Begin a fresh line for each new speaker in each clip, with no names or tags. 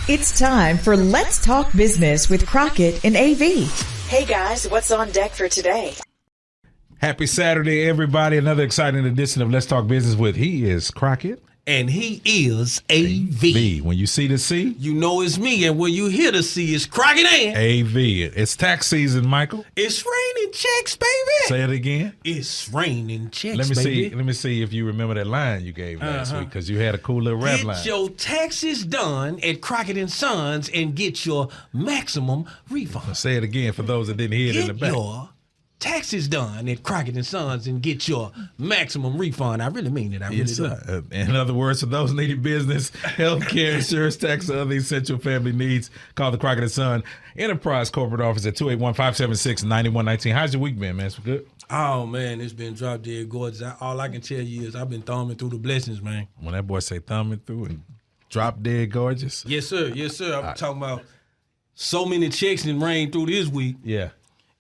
It's time for Let's Talk Business with Crockett and AV. Hey guys, what's on deck for today?
Happy Saturday, everybody. Another exciting edition of Let's Talk Business with he is Crockett.
And he is AV.
When you see the C,
you know it's me. And when you hear the C, it's Crockett
AV. It's tax season, Michael.
It's raining checks, baby.
Say it again.
It's raining checks,
Let
baby.
me see if you remember that line you gave last week, because you had a cool little rap line.
Get your taxes done at Crockett & Sons and get your maximum refund.
Say it again for those that didn't hear it in the back.
Get your taxes done at Crockett & Sons and get your maximum refund. I really mean it. I really do.
In other words, for those needing business, healthcare, insurance, tax, or other essential family needs, call the Crockett & Son Enterprise Corporate Office at 281-576-9119. How's your week been, man? It's good?
Oh, man, it's been drop dead gorgeous. All I can tell you is I've been thumbing through the blessings, man.
When that boy say thumbing through and drop dead gorgeous?
Yes, sir. Yes, sir. I'm talking about so many checks and rain through this week.
Yeah.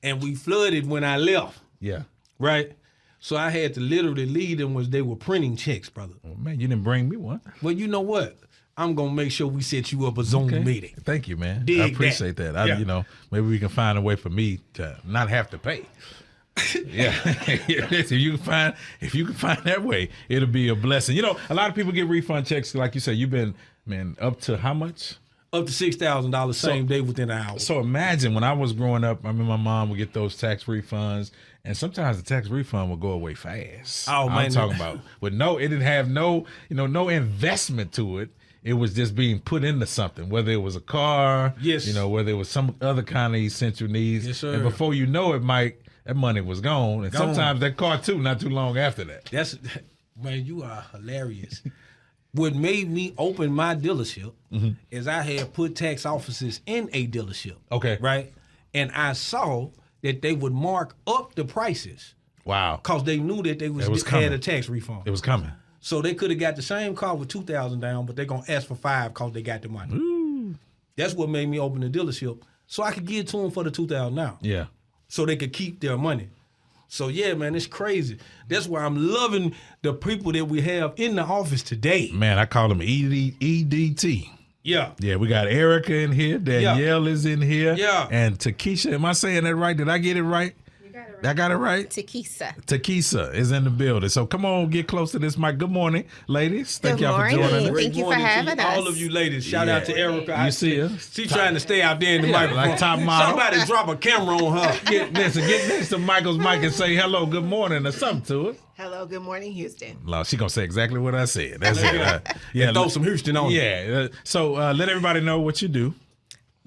And we flooded when I left.
Yeah.
Right? So I had to literally lead them as they were printing checks, brother.
Oh, man, you didn't bring me one.
Well, you know what? I'm going to make sure we set you up a Zoom meeting.
Thank you, man.
Dig
I appreciate that. Maybe we can find a way for me to not have to pay. Yeah. If you can find that way, it'll be a blessing. You know, a lot of people get refund checks, like you said. You've been, man, up to how much?
Up to $6,000 same day within an hour.
So imagine when I was growing up, I mean, my mom would get those tax refunds, and sometimes the tax refund would go away fast.
Oh, man.
I'm talking about it didn't have no investment to it. It was just being put into something, whether it was a car,
yes,
whether it was some other kind of essential needs.
Yes, sir.
And before you know it, Mike, that money was gone. And sometimes that car too, not too long after that.
Man, you are hilarious. What made me open my dealership is I had put tax offices in a dealership.
Okay.
Right? And I saw that they would mark up the prices.
Wow.
Because they knew that they had a tax refund.
It was coming.
So they could have got the same car with $2,000 down, but they're going to ask for $5,000 because they got the money.
Ooh.
That's what made me open the dealership. So I could give it to them for the $2,000 now.
Yeah.
So they could keep their money. So, yeah, man, it's crazy. That's why I'm loving the people that we have in the office today.
Man, I call them EDT.
Yeah.
Yeah, we got Erica in here. Danielle is in here.
Yeah.
And Tekeesa. Am I saying that right? Did I get it right?
You got it right.
I got it right? Tekeesa is in the building. So come on, get close to this mic. Good morning, ladies. Thank y'all for joining us.
Thank you for having us.
All of you ladies. Shout out to Erica.
You see her?
She's trying to stay out there in the microphone.
Like top model.
Somebody drop a camera on her.
Get next to Michael's mic and say hello, good morning, or something to us.
Hello, good morning, Houston.
No, she gonna say exactly what I said. That's it.
Yeah, throw some Houston on.
Yeah. So let everybody know what you do.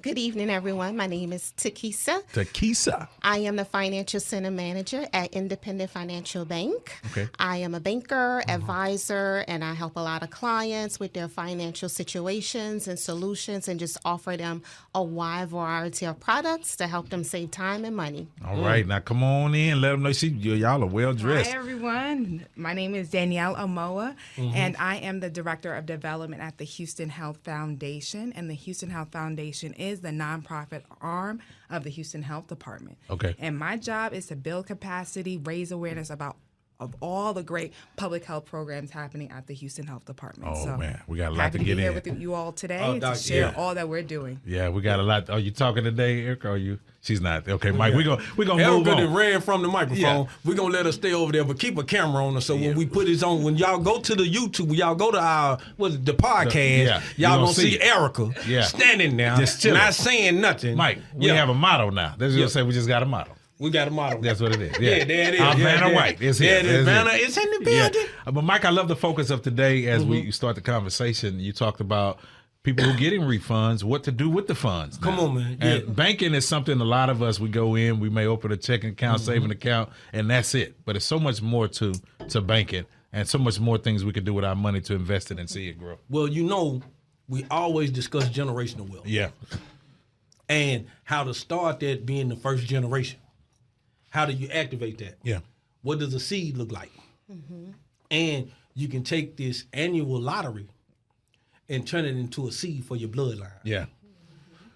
Good evening, everyone. My name is Tekeesa.
Tekeesa.
I am the Financial Center Manager at Independent Financial Bank.
Okay.
I am a banker, advisor, and I help a lot of clients with their financial situations and solutions and just offer them a wide variety of products to help them save time and money.
All right. Now come on in. Let them know y'all are well dressed.
Hi, everyone. My name is Danielle Amoah, and I am the Director of Development at the Houston Health Foundation. And the Houston Health Foundation is the nonprofit arm of the Houston Health Department.
Okay.
And my job is to build capacity, raise awareness of all the great public health programs happening at the Houston Health Department.
Oh,
so
man. We got a lot
happy
to get
be here
in.
with you all today to share all that we're doing.
Yeah, we got a lot. Are you talking today, Erica? Or are you? She's not. Okay, Mike, we're gonna move
Erica
on.
done ran from the microphone.
Yeah.
We're going to let her stay over there, but keep a camera on her so when we put this on, when y'all go to the YouTube, y'all go to our, the podcast, y'all going to see Erica standing there,
just chilling,
not saying nothing.
Mike, we have a motto now. That's what say we just got a motto.
We got a model.
That's what it is.
Yeah, there it is.
Our Vanna White is here.
Vanna is in the building.
Yeah. But Mike, I love the focus of today as we start the conversation. You talked about people who are getting refunds, what to do with the funds.
Come on, man.
And banking is something a lot of us, we go in, we may open a checking account, saving account, and that's it. But it's so much more to banking and so much more things we can do with our money to invest it and see it grow.
Well, we always discuss generational wealth.
Yeah.
And how to start that being the first generation. How do you activate that?
Yeah.
What does a seed look like? And you can take this annual lottery and turn it into a seed for your bloodline.
Yeah.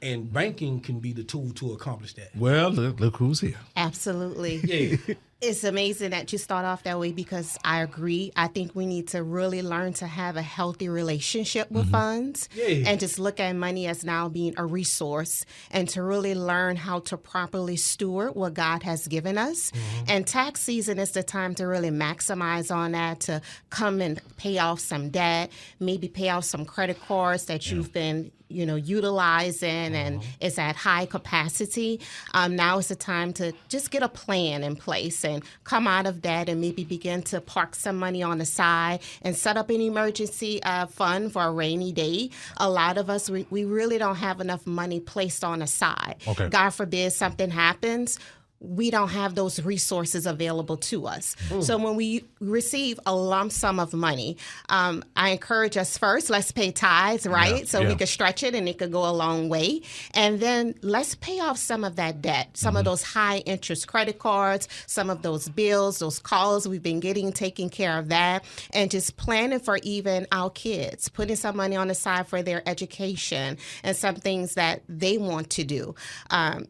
And banking can be the tool to accomplish that.
Well, look who's here.
Absolutely.
Yeah.
It's amazing that you start off that way because I agree. I think we need to really learn to have a healthy relationship with funds and just look at money as now being a resource and to really learn how to properly steward what God has given us. And tax season is the time to really maximize on that, to come and pay off some debt, maybe pay off some credit cards that you've been utilizing and it's at high capacity. Now is the time to just get a plan in place and come out of that and maybe begin to park some money on the side and set up an emergency fund for a rainy day. A lot of us, we really don't have enough money placed on the side. Okay. God forbid something happens. We don't have those resources available to us. So when we receive a lump sum of money, I encourage us first, let's pay tithes, right? We can stretch it and it could go a long way. And then let's pay off some of that debt, some of those high interest credit cards, some of those bills, those calls we've been getting, taking care of that, and just planning for even our kids, putting some money on the side for their education and some things that they want to do.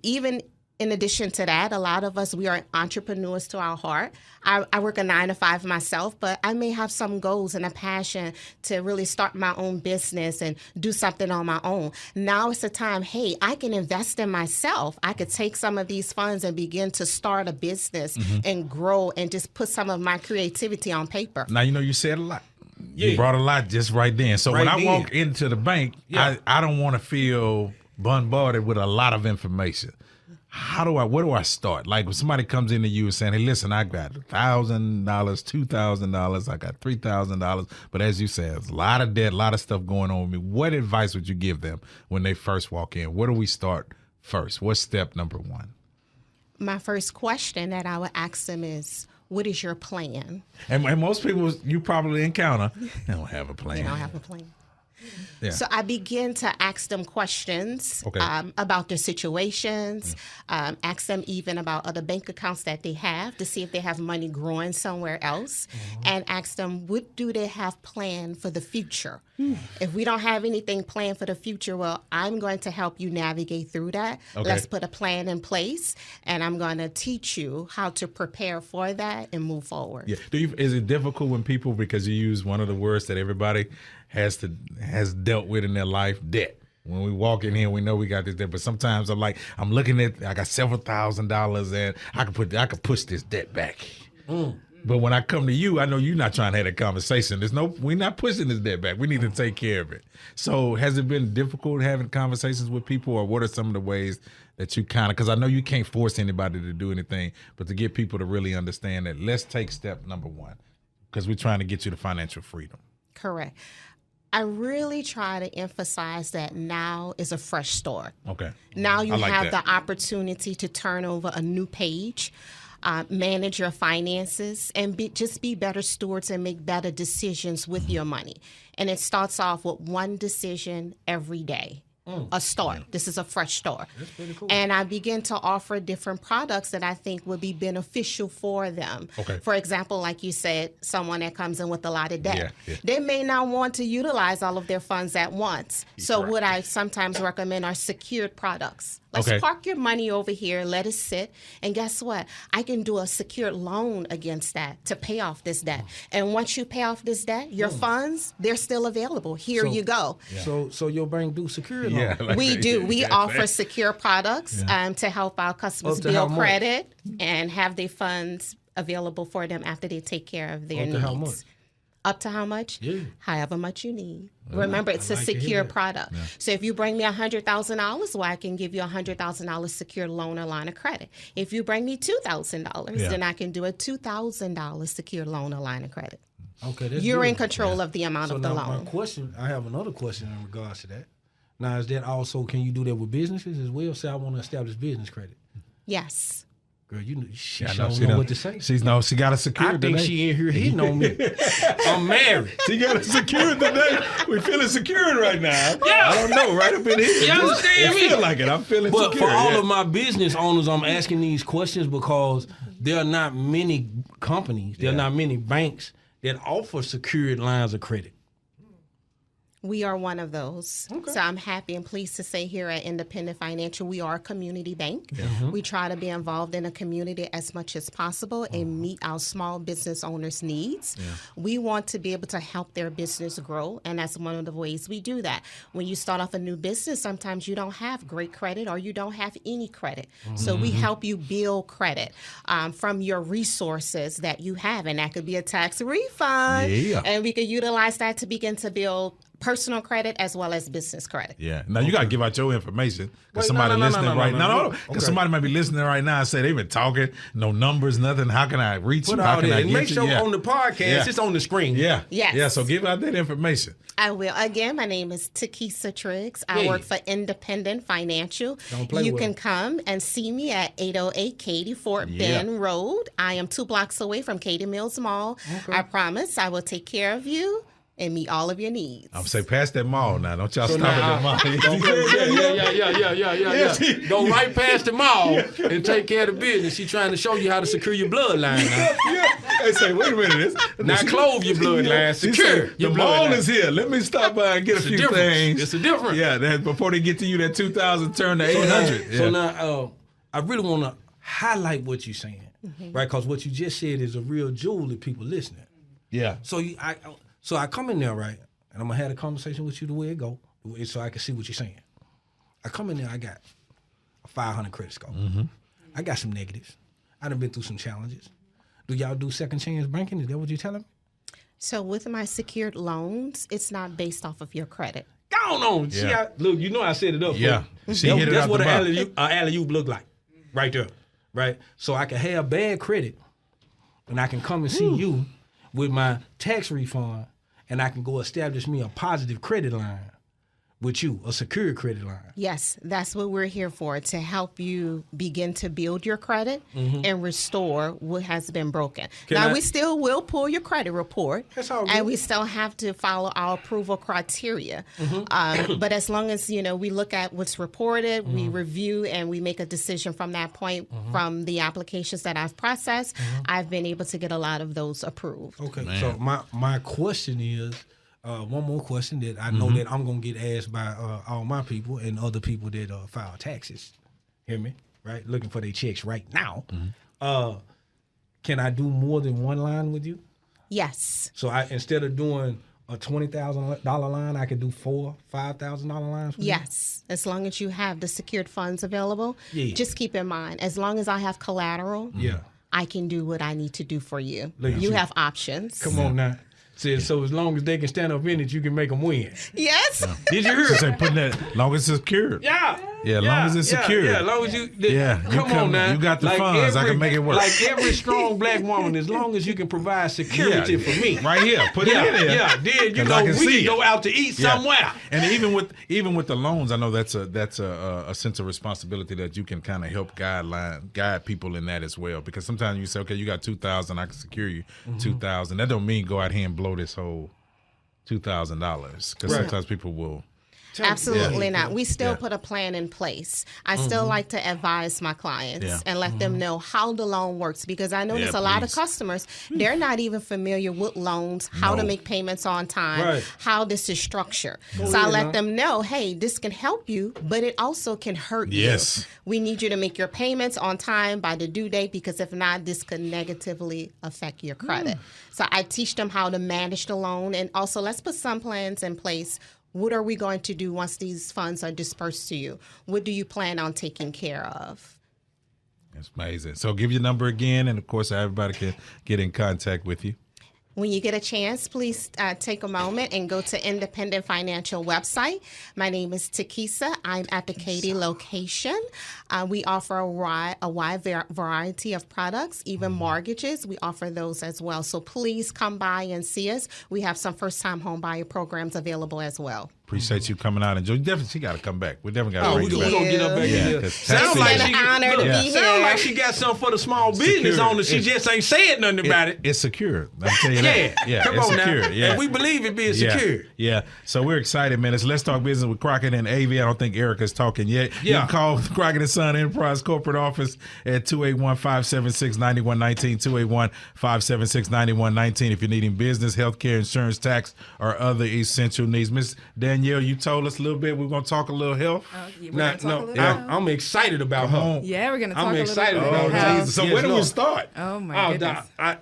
Even in addition to that, a lot of us, we are entrepreneurs to our heart. I work a 9-to-5 myself, but I may have some goals and a passion to really start my own business and do something on my own. Now it's the time, hey, I can invest in myself. I could take some of these funds and begin to start a business and grow and just put some of my creativity on paper.
Now, you said a lot. You brought a lot just right then. So when I walk into the bank, I don't want to feel bombarded with a lot of information. Where do I start? Like when somebody comes into you and saying, hey, listen, I got $1,000, $2,000, I got $3,000. But as you said, there's a lot of debt, a lot of stuff going on with me. What advice would you give them when they first walk in? Where do we start first? What's step number one?
My first question that I would ask them is, what is your plan?
And most people you probably encounter, they don't have a plan.
They don't have a plan. Yeah. So I begin to ask them questions about their situations, ask them even about other bank accounts that they have to see if they have money growing somewhere else, and ask them what do they have planned for the future. If we don't have anything planned for the future, well, I'm going to help you navigate through that. Let's put a plan in place, and I'm going to teach you how to prepare for that and move forward.
Yeah. Is it difficult when people, because you use one of the words that everybody has dealt with in their life, debt? When we walk in here, we know we got this debt, but sometimes I'm looking at, I got several $1,000s and I could push this debt back. But when I come to you, I know you're not trying to have a conversation. We're not pushing this debt back. We need to take care of it. So has it been difficult having conversations with people, or what are some of the ways that you because I know you can't force anybody to do anything, but to get people to really understand that let's take step number one, because we're trying to get you to financial freedom.
Correct. I really try to emphasize that now is a fresh start.
Okay.
Now you have the opportunity to turn over a new page, manage your finances, and just be better stewards and make better decisions with your money. And it starts off with one decision every day. A start. This is a fresh start.
That's pretty cool.
And I begin to offer different products that I think would be beneficial for them.
Okay.
For example, like you said, someone that comes in with a lot of debt. They may not want to utilize all of their funds at once. So what I sometimes recommend are secured products. Let's park your money over here, let it sit, and guess what? I can do a secured loan against that to pay off this debt. And once you pay off this debt, your funds, they're still available. Here you go.
So your bank do secured loans?
Yeah,
we do. We offer secure products to help our customers build credit and have their funds available for them after they take care of their needs.
How much?
Up to how much?
Yeah.
However much you need. Remember, it's a secure product. Yeah. So if you bring me $100,000, well, I can give you a $100,000 secured loan or line of credit. If you bring me $2,000, then I can do a $2,000 secured loan or line of credit.
Okay, that's
You're
good.
in control of the amount of the loan.
I have another question in regards to that. Now, is that also, can you do that with businesses as well? Say I want to establish business credit.
Yes.
Girl, she don't know what to say.
She got a security.
I think she in here hitting on me. I'm married.
She got a security today. We feeling secure right now.
Yeah.
I don't know, right up in here.
You understand me?
I feel like it. I'm feeling secure.
But for all of my business owners, I'm asking these questions because there are not many companies, there are not many banks that offer secured lines of credit.
We are one of those.
Okay.
So I'm happy and pleased to say here at Independent Financial, we are a community bank. We try to be involved in a community as much as possible and meet our small business owners' needs. We want to be able to help their business grow, and that's one of the ways we do that. When you start off a new business, sometimes you don't have great credit or you don't have any credit. So we help you build credit from your resources that you have, and that could be a tax refund. And we could utilize that to begin to build personal credit as well as business credit.
Yeah. Now you got to give out your information because somebody listening right now. Because somebody might be listening right now and say they've been talking, no numbers, nothing. How can I reach you? How can I get you?
Make sure on the podcast it's on the screen.
Yes.
Yeah. So give out that information.
I will. Again, my name is Tekeesa Trigs. I work for Independent Financial. You can come and see me at 808 Katy Fort Bend Road. I am 2 blocks away from Katy Mills Mall. I promise I will take care of you and meet all of your needs.
I'm saying past that mall now. Don't y'all stop at the mall.
Yeah. Go right past the mall and take care of the business. She's trying to show you how to secure your bloodline now.
They say, wait a minute.
Now clove your bloodline. Secure your
the
bloodline.
mall is here. Let me stop by and get a few things.
It's a difference.
Yeah, that before they get to you, that 2,000 turn to 800.
So now, I really want to highlight what you're saying, right? Because what you just said is a real jewel to people listening.
Yeah.
So I come in there, right, and I'm going to have a conversation with you the way it go, so I can see what you're saying. I come in there, I got a 500 credit score. I got some negatives. I done been through some challenges. Do y'all do second chance banking? Is that what you're telling me?
So with my secured loans, it's not based off of your credit.
Go on.
Yeah.
See, look, you know I set it up.
Yeah.
That's what an alley-oop look like, right there, right? So I can have bad credit, and I can come and see you with my tax refund, and I can go establish me a positive credit line with you, a secure credit line.
Yes, that's what we're here for, to help you begin to build your credit and restore what has been broken. We still will pull your credit report, and we still have to follow our approval criteria. But as long as, we look at what's reported, we review, and we make a decision from that point from the applications that I've processed, I've been able to get a lot of those approved.
Okay, so my question is, one more question that I know that I'm going to get asked by all my people and other people that file taxes. Hear me? Right? Looking for their checks right now. Can I do more than one line with you?
Yes.
So instead of doing a $20,000 line, I could do $5,000 lines with you?
Yes. As long as you have the secured funds available. Just keep in mind, as long as I have collateral, I can do what I need to do for you. You have options.
Come on now. So as long as they can stand up in it, you can make them win.
Yes.
Did you hear it?
Say putting that, long as it's secured.
Yeah,
as long as it's secured.
Yeah, as long as you.
Come on now. You got the funds. I can make it work.
Like every strong black woman, as long as you can provide security for me.
Right here. Put it in there.
Yeah, then we can go out to eat somewhere.
And even with the loans, I know that's a sense of responsibility that you can kind of help guide people in that as well. Because sometimes you say, okay, you got $2,000, I can secure you $2,000. That don't mean go out here and blow this whole $2,000, because sometimes people will.
Absolutely not. We still put a plan in place. I still like to advise my clients and let them know how the loan works, because I know there's a lot of customers, they're not even familiar with loans, how to make payments on time, how this is structured. So I let them know, hey, this can help you, but it also can hurt you. We need you to make your payments on time by the due date, because if not, this could negatively affect your credit. So I teach them how to manage the loan, and also let's put some plans in place. What are we going to do once these funds are dispersed to you? What do you plan on taking care of?
That's amazing. So give your number again, and of course, everybody can get in contact with you.
When you get a chance, please take a moment and go to Independent Financial website. My name is Tekeesa. I'm at the Katy location. We offer a wide variety of products, even mortgages. We offer those as well. So please come by and see us. We have some first-time home buyer programs available as well.
Appreciate you coming out and Joe. She got to come back. We definitely got to
we're
bring
going
her
to
back.
get her back in here.
It's
Sounds like
been an honor to be here.
Sounds like she got something for the small business on it. She just ain't saying nothing about it.
It's secure. I'm telling you that. Yeah,
come
it's
on
secure.
now.
Yeah.
And we believe it being secure.
Yeah. So we're excited, man. Let's talk business with Crockett and AV. I don't think Erica's talking yet. You can call Crockett & Son Enterprise Corporate Office at 281-576-9119, 281-576-9119 if you're needing business, healthcare, insurance, tax, or other essential needs. Miss Danielle, you told us a little bit. We're going to talk a little health.
I'm excited about her.
Yeah, we're going to talk
I'm
a
excited
little bit
about
about
her.
health.
So where do we start?
Oh, my goodness.
I'm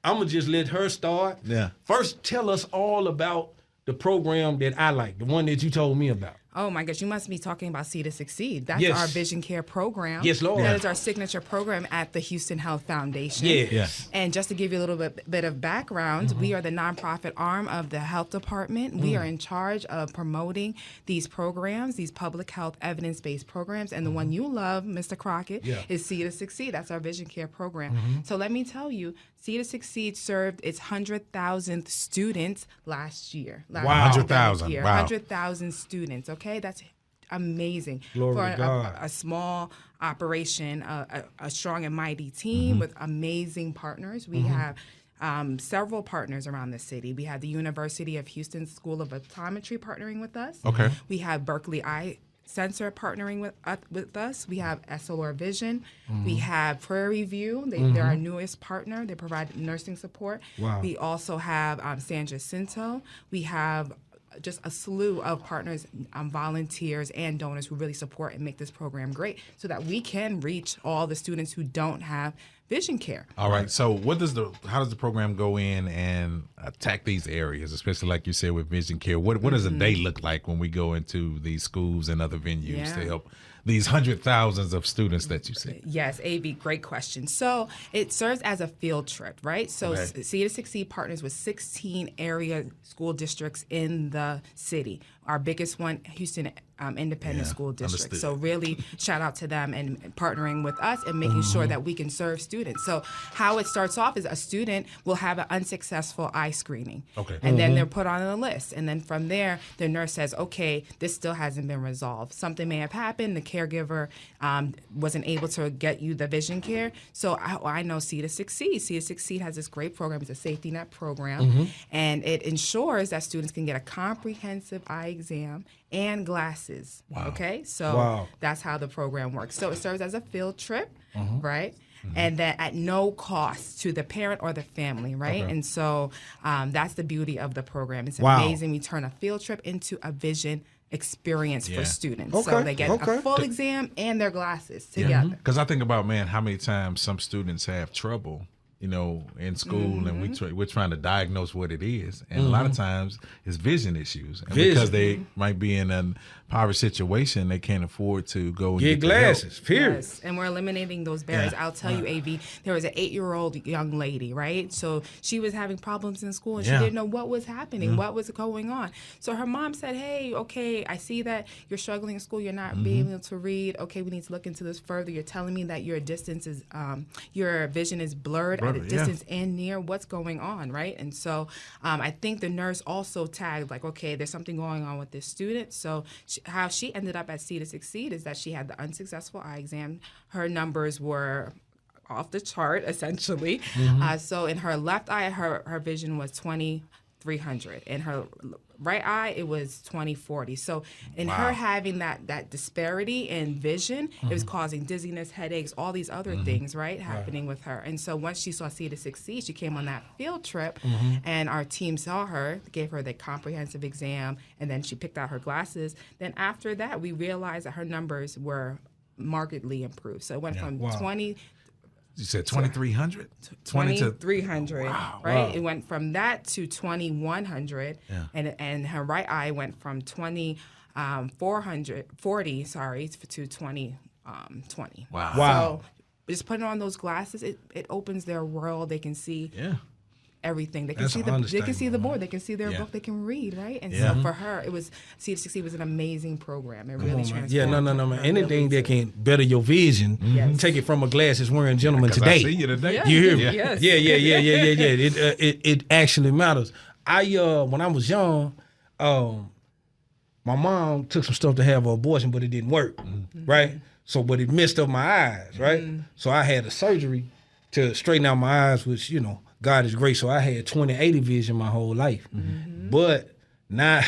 going to just let her start.
Yeah.
First, tell us all about the program that I like, the one that you told me about.
Oh my gosh, you must be talking about See to Succeed. That's
Yes.
our vision care program.
Yes, Lord.
That is our signature program at the Houston Health Foundation.
Yes.
And just to give you a little bit of background, we are the nonprofit arm of the health department. We are in charge of promoting these programs, these public health evidence-based programs. And the one you love, Mr. Crockett, is See to Succeed. That's our vision care program. So let me tell you, See to Succeed served its 100,000th students last year.
Wow.
100,000. Wow.
100,000 students, okay? That's amazing.
Glory
for
to God.
a small operation, a strong and mighty team with amazing partners. We have several partners around the city. We have the University of Houston School of Optometry partnering with us.
Okay.
We have Berkeley Eye Center partnering with us. We have SOR Vision. We have Prairie View. They're our newest partner. They provide nursing support.
Wow.
We also have San Jacinto. We have just a slew of partners, volunteers, and donors who really support and make this program great so that we can reach all the students who don't have vision care.
All right. So how does the program go in and attack these areas, especially like you said with vision care? What does a day look like when we go into these schools and other venues to help these 100,000s of students that you see?
Yes, AV, great question. So it serves as a field trip, right? So See to Succeed partners with 16 area school districts in the city. Our biggest one, Houston Independent School District.
Understood.
So really shout out to them and partnering with us and making sure that we can serve students. So how it starts off is a student will have an unsuccessful eye screening.
Okay.
And then they're put on a list. And then from there, the nurse says, okay, this still hasn't been resolved. Something may have happened. The caregiver wasn't able to get you the vision care. So I know See to Succeed. See to Succeed has this great program. It's a safety net program. And it ensures that students can get a comprehensive eye exam and glasses. Wow. Okay? So that's how the program works. So it serves as a field trip, right? And that at no cost to the parent or the family, right?
Okay.
And so that's the beauty of the program. It's amazing. We turn a field trip into a vision experience for students. So they get a full exam and their glasses together.
Because I think about, man, how many times some students have trouble, in school, and we're trying to diagnose what it is, and a lot of times it's vision issues, and because they might be in an impoverished situation, they can't afford to go and
get glasses. Period.
Yes, and we're eliminating those barriers. I'll tell you, AV, there was an 8-year-old young lady, right? So she was having problems in school, and she didn't know what was happening, what was going on. So her mom said, hey, okay, I see that you're struggling in school, you're not being able to read. Okay, we need to look into this further. You're telling me that your distance is, your vision is blurred at a distance and near. What's going on, right? And so I think the nurse also tagged, like, okay, there's something going on with this student. So how she ended up at See to Succeed is that she had the unsuccessful eye exam. Her numbers were off the chart, essentially. So in her left eye, her vision was 20/300. In her right eye, it was 20/40. So in her having that disparity in vision, it was causing dizziness, headaches, all these other things, right, happening with her. And so once she saw See to Succeed, she came on that field trip, and our team saw her, gave her the comprehensive exam, and then she picked out her glasses. Then after that, we realized that her numbers were markedly improved. So it went from 20.
You said 2,300?
2,300,
Wow.
right?
Wow.
It went from that to 2,100, and her right eye went from 2,440, to 2020.
Wow.
So just putting on those glasses, it opens their world. They can see everything. They can see the board. They can see their book. They can read, right? And so for her, it was See to Succeed was an amazing program. It really transformed.
Yeah, no, man. Anything that can better your vision, take it from a glasses wearing gentleman today.
I see you today.
You hear me?
Yes.
Yeah. It actually matters. When I was young, my mom took some stuff to have her abortion, but it didn't work, right? So, but it messed up my eyes, right? So I had a surgery to straighten out my eyes, which, you know, God is great. So I had 20/80 vision my whole life. But now,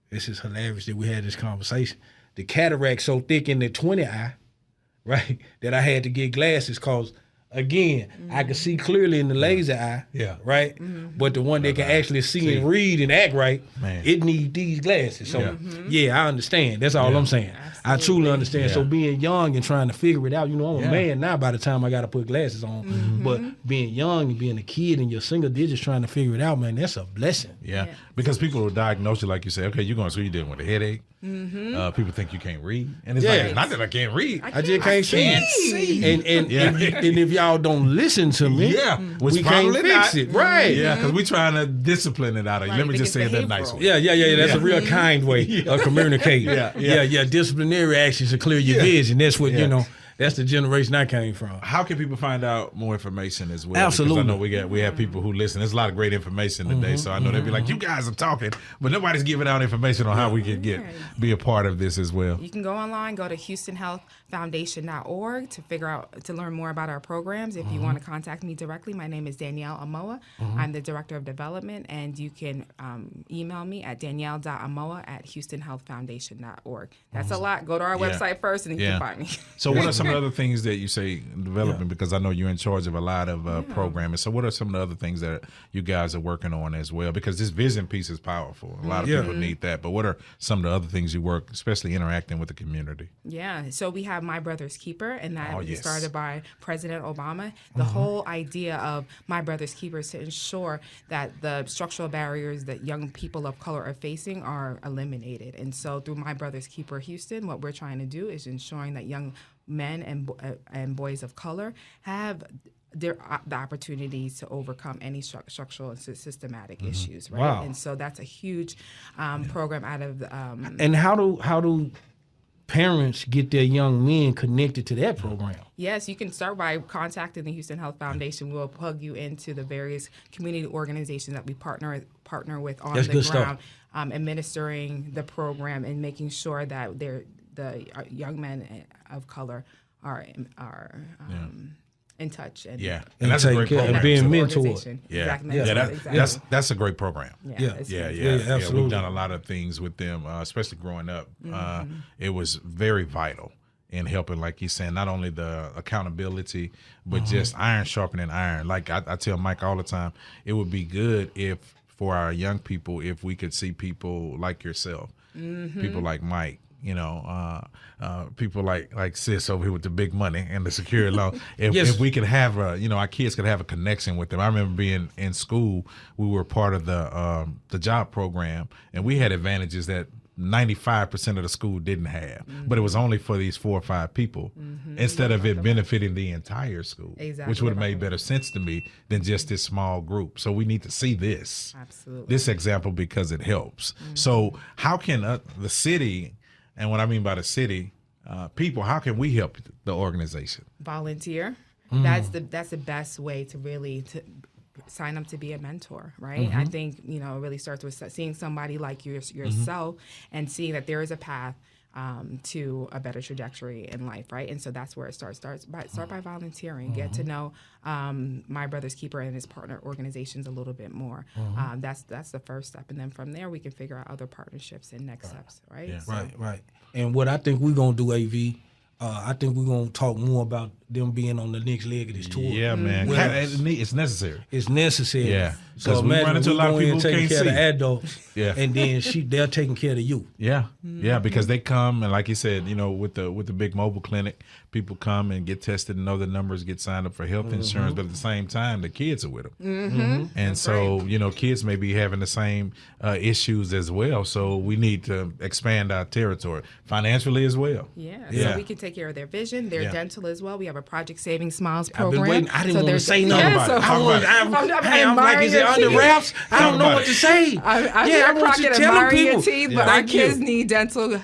this is hilarious that we had this conversation. The cataract so thick in the 20 eye, right, that I had to get glasses because, again, I could see clearly in the laser eye, right? But the one that can actually see and read and act right, it needs these glasses. So, yeah, I understand. That's all I'm saying. I truly understand. Yeah. So being young and trying to figure it out, you know, I'm a man now by the time I got to put glasses on. But being young and being a kid and you're single digits trying to figure it out, man, that's a blessing.
Yeah. Because people will diagnose you like you say, okay, you're going to school, you're dealing with a headache. People think you can't read. And it's like, not that I can't read.
I just can't see. And if y'all don't listen to me, we can't fix it. Right.
Yeah, because we're trying to discipline it out of you. Let me just say it that nice way.
Yeah. That's a real kind way of communicating. Disciplinary actions to clear your vision. That's what, you know, that's the generation I came from.
How can people find out more information as well?
Absolutely.
Because I know we have people who listen. There's a lot of great information today, so I know they'll be like, you guys are talking, but nobody's giving out information on how we can be a part of this as well.
You can go online, go to HoustonHealthFoundation.org to learn more about our programs. If you want to contact me directly, my name is Danielle Amoah. I'm the Director of Development, and you can email me at danielle.amoah@HoustonHealthFoundation.org. That's a lot. Go to our website first, and then you can find me.
So what are some of the other things that you say in development, because I know you're in charge of a lot of programming. So what are some of the other things that you guys are working on as well? Because this vision piece is powerful. A lot of people need that. But what are some of the other things you work, especially interacting with the community?
Yeah. So we have My Brother's Keeper, and that was started by President Obama. The whole idea of My Brother's Keeper is to ensure that the structural barriers that young people of color are facing are eliminated. And so through My Brother's Keeper Houston, what we're trying to do is ensuring that young men and boys of color have the opportunities to overcome any structural and systematic issues, right?
Wow.
And so that's a huge program out of
and how do parents get their young men connected to that program?
Yes, you can start by contacting the Houston Health Foundation. We'll plug you into the various community organizations that we partner with on the ground, administering the program and making sure that the young men of color are in touch and
that's a great program.
And being mentored.
That's a great program.
Absolutely.
We've done a lot of things with them, especially growing up. It was very vital in helping, like he's saying, not only the accountability, but just iron sharpening iron. Like I tell Mike all the time, it would be good if for our young people, if we could see people like yourself, people like Mike, you know, people like Sis over here with the big money and the security loan. If we could have our kids could have a connection with them. I remember being in school, we were part of the job program, and we had advantages that 95% of the school didn't have, but it was only for these 4 or 5 people instead of it benefiting the entire school, which would have made better sense to me than just this small group. So we need to see this example because it helps. So how can the city, and what I mean by the city, people, how can we help the organization?
Volunteer. That's the best way to really sign up to be a mentor, right? I think, you know, it really starts with seeing somebody like yourself and seeing that there is a path to a better trajectory in life, right? And so that's where it starts. Start by volunteering. Get to know My Brother's Keeper and his partner organizations a little bit more. That's the first step, and then from there we can figure out other partnerships and next steps, right?
Yeah.
So,
Right. And what I think we're gonna do, AV, I think we're gonna talk more about them being on the next leg of this tour.
Yeah, man. It's necessary.
It's necessary.
Yeah.
So
we run into a lot of people who
taking
can't
care
see.
of the adults. And then they're taking care of the youth.
Yeah, because they come, and like you said, you know, with the big mobile clinic, people come and get tested and know the numbers, get signed up for health insurance, but at the same time, the kids are with them. And that's so, you know, kids may be having the same issues as well. So we need to expand our territory financially as well.
So we can take care of their vision, their dental as well. We have a Project Saving Smiles
I've
program.
been waiting. I didn't want to
there's-
say nothing about it. I'm like, is it under wraps? I don't know what to say.
I'm
I want
Crockett
you to tell
admiring your
people.
teeth, but our kids need dental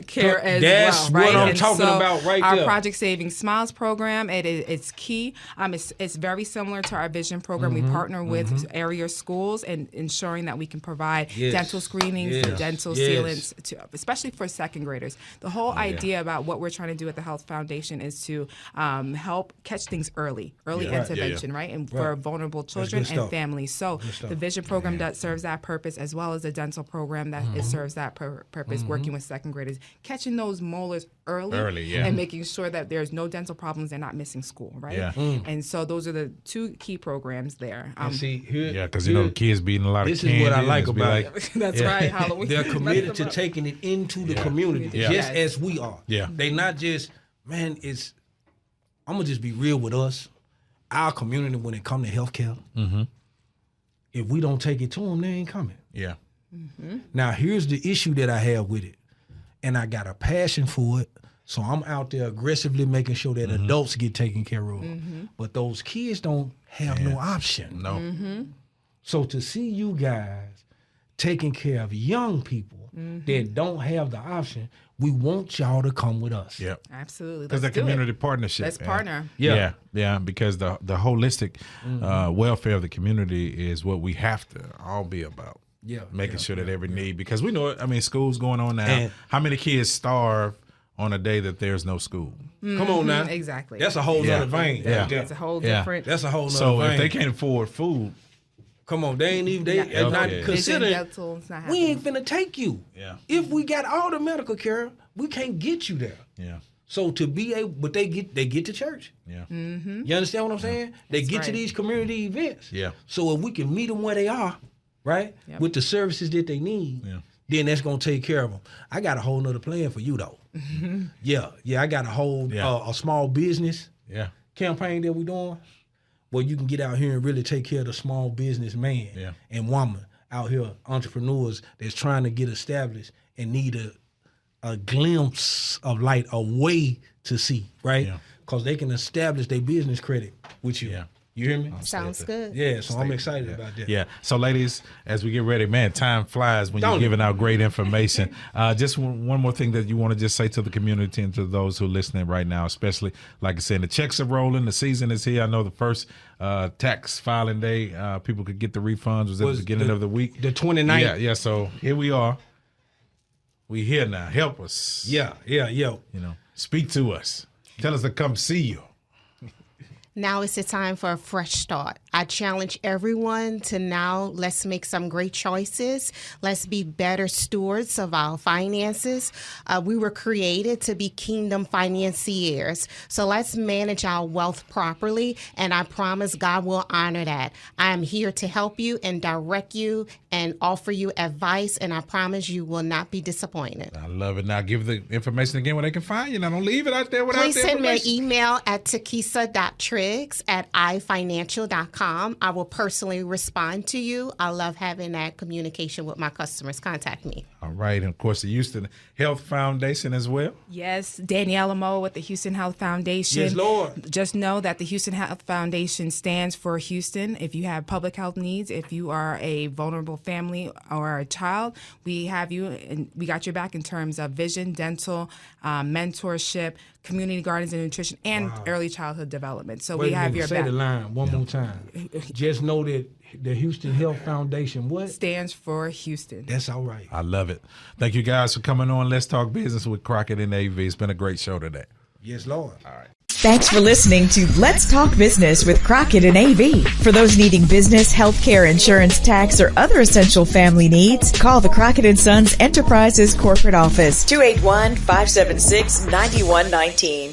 care as
That's
well.
what
right?
I'm
And
talking
so
about right
our
there.
Project Saving Smiles program, it's key. It's very similar to our Vision program. We partner with area schools and ensuring that we can provide dental screenings, dental sealants, especially for second graders. The whole idea about what we're trying to do at the Health Foundation is to help catch things early intervention, right? And for vulnerable children and families. So the Vision program that serves that purpose, as well as the dental program that it serves that purpose, working with second graders, catching those molars early and making sure that there's no dental problems, they're not missing school, right? And so those are the two key programs there.
Because the kids be eating a lot of candy.
This is what I like about it.
That's right, Halloween.
They're committed to taking it into the community, just as we are. They not just, man, I'm going to just be real with us. Our community, when it comes to healthcare, if we don't take it to them, they ain't coming. Now, here's the issue that I have with it, and I got a passion for it, so I'm out there aggressively making sure that adults get taken care of. But those kids don't have no option.
No.
So to see you guys taking care of young people that don't have the option, we want y'all to come with us.
Absolutely.
Because the community partnership.
Let's partner.
Because the holistic welfare of the community is what we have to all be about. Making sure that every need, because we know it. I mean, school's going on now. And how many kids starve on a day that there's no school?
Come on now.
Exactly.
That's a whole other vein.
That's a whole different.
That's a whole other
So
vein.
if they can't afford food,
come on, they ain't even, they not considering, we ain't finna take you. If we got all the medical care, we can't get you there. So to be able, but they get to church. You understand what I'm saying? They get to these community events. So if we can meet them where they are, right, with the services that they need, then that's gonna take care of them. I got a whole nother plan for you though. I got a whole a small business campaign that we doing, where you can get out here and really take care of the small business man and woman out here, entrepreneurs that's trying to get established and need a glimpse of light, a way to see, right? Because they can establish their business credit with you. You hear me?
Sounds good.
Yeah, so I'm excited about that.
So ladies, as we get ready, man, time flies when you're giving out great information. Just one more thing that you want to just say to the community and to those who are listening right now, especially, like I said, the checks are rolling, the season is here. I know the first tax filing day, people could get the refunds was at the beginning of the week.
The 29th.
So here we are. We here now. Help us. You know, speak to us. Tell us to come see you.
Now is the time for a fresh start. I challenge everyone to now let's make some great choices. Let's be better stewards of our finances. We were created to be kingdom financiers. So let's manage our wealth properly, and I promise God will honor that. I am here to help you and direct you and offer you advice, and I promise you will not be disappointed.
I love it. Now give the information again where they can find you. Now don't leave it out there without
Please
the
send me an
information.
email at tekeesa.trigs@ifinancial.com. I will personally respond to you. I love having that communication with my customers. Contact me.
All right. And of course, the Houston Health Foundation as well.
Yes, Danielle Amoah with the Houston Health Foundation.
Yes, Lord.
Just know that the Houston Health Foundation stands for Houston. If you have public health needs, if you are a vulnerable family or a child, we have you and we got your back in terms of vision, dental, mentorship, community gardens and nutrition, and early childhood development. So we have your back.
Say the line one more time. Just know that the Houston Health Foundation, what?
Stands for Houston.
That's all right.
I love it. Thank you guys for coming on. Let's Talk Business with Crockett and AV. It's been a great show today.
Yes, Lord.
All right.
Thanks for listening to Let's Talk Business with Crockett and AV. For those needing business, healthcare, insurance, tax, or other essential family needs, call the Crockett & Sons Enterprises Corporate Office, 281-576-9119.